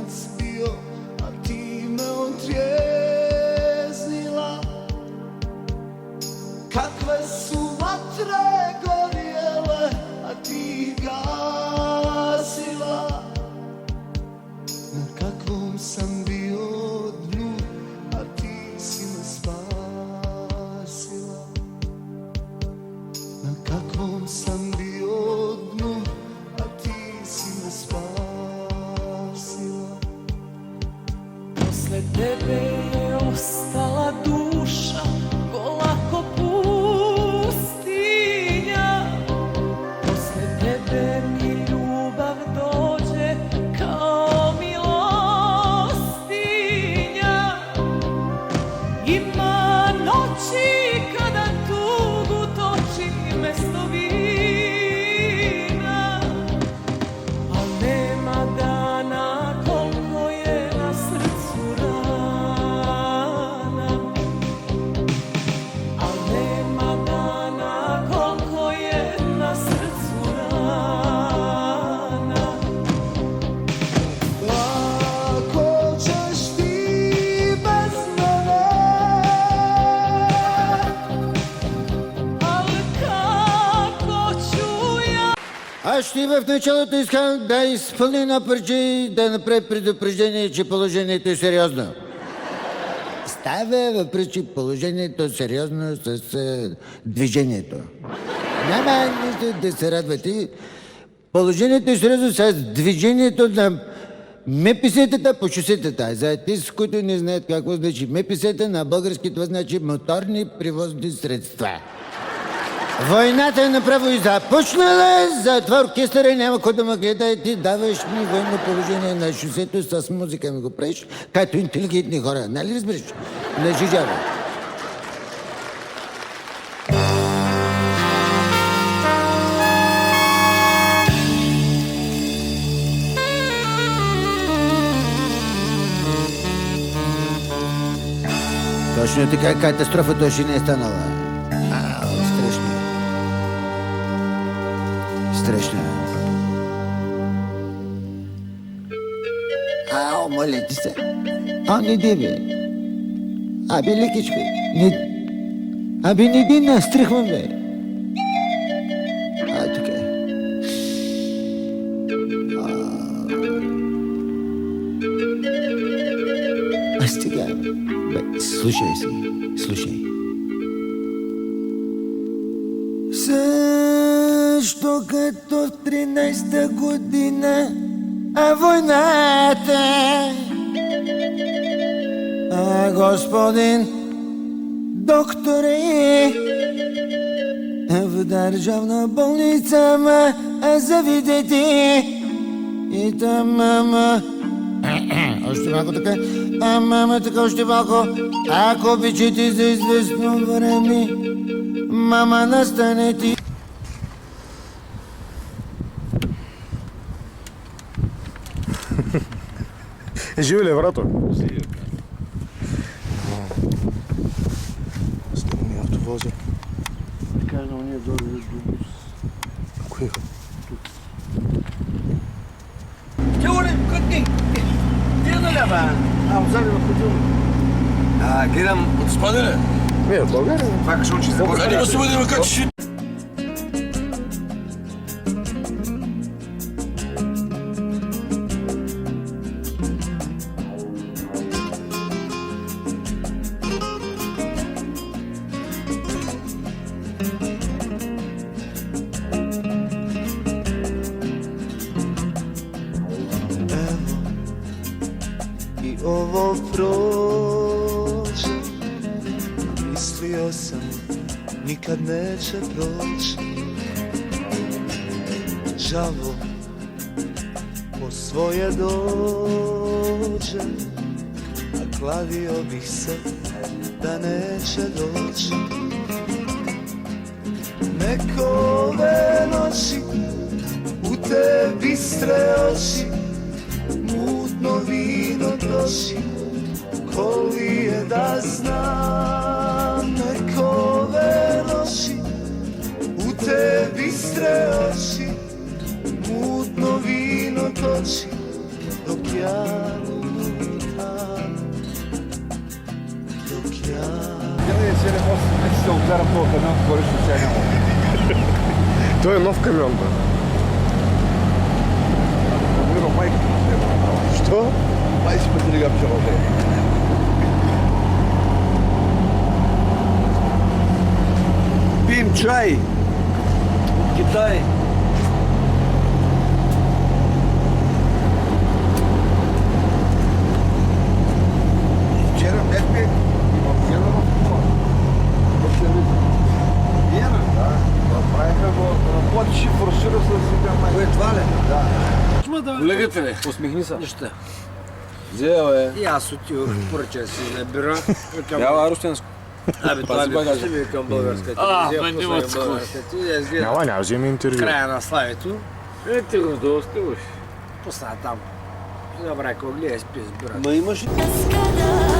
noć bio, a ti me otrijeznila. Kakve su vatre gorjele, a ti gasila. Na kakvom sam bio dnu, a ti si me spasila. Na kakvom sam bio dnu, a ti si me spasila. Posle tebe je ostala duša gola ko pustinja. Posle tebe mi ljubav dođe kao milostinja. Ima noći kada tugu toči mesto vina, al nema dana koliko je na srcu rana. Al nema dana koliko je na srcu rana. Ako ćeš ti bez mene, Al kako ću ja? Аз ще в началото искам да изпълня на парче и да направя предупреждение, че положението е сериозно. Става въпрос, че положението е сериозно с движението. Няма нищо да се радвате. Положението е сериозно с движението на МПС-тата по шосетата. За тези, които не знаят какво значи МПС-та, на български това значи моторни превозни средства. Войната е направо и започнала, затова оркестъра няма кой да ме гледа и ти даваш ми военно положение на шосето с музика ми го правиш, като интелигентни хора. Нали разбираш? Не жижава. Точно така, катастрофата още не е станала. Страшно. Страшно. Моля ти се. Не ди, бе. Лекичко. Не ди, настрихвам, бе. Така. Стига. Бе, слушай си. Слушай. Също като в 13-та година, а войната. Господин докторе, в държавна болница ма завидете. И там мама... Още малко така. Мама така още малко. Ако обичате за известно време, мама настанете. Живи ли, брато? Живи. Снимай автовоза. Кажа на уния долу до бус. Кой? Теория, кътни! Тия да лява? Взали на ходил. Гледам от Испания ли? Не, от България. Това кажа, че за България. Да се бъдем как ще... i ovo prođe. Mislio sam, nikad neće proći. Žalo po svoje dođe, a kladio bih se da neće doći. Neko ove noći u te bistre oči mutno vino troši, ko li je da znam. Neko ove noći u te bistre oči mutno vino toči, dok l'occhialo l'occhialo Делай се мост, не се ударам по камион, говориш случайно. Той е нов камион, бе. Помирал майка на него. Що? 20 пъти ли гапче роде? Пием чай от Китай. Вчера бяхме в Виена в Кула. Виена? Да. Направиха го, работеше, форсира се да си бе майка. Кое това ли? Да. Колегата ли? Усмихни се. Нищо. Взел е. И аз отидох, поръчах си на бюро. Бяла рустенско. Абе, това Пази ми багажа. пусти ми към българска А, телевизия. бе, пусна няма ми такова. българска телевизия. Няма, вземи интервю. Края на славето. Е, ти го достигаш. Пусна там. Добре, ако гледа спи с бюро. Ма имаш Cascada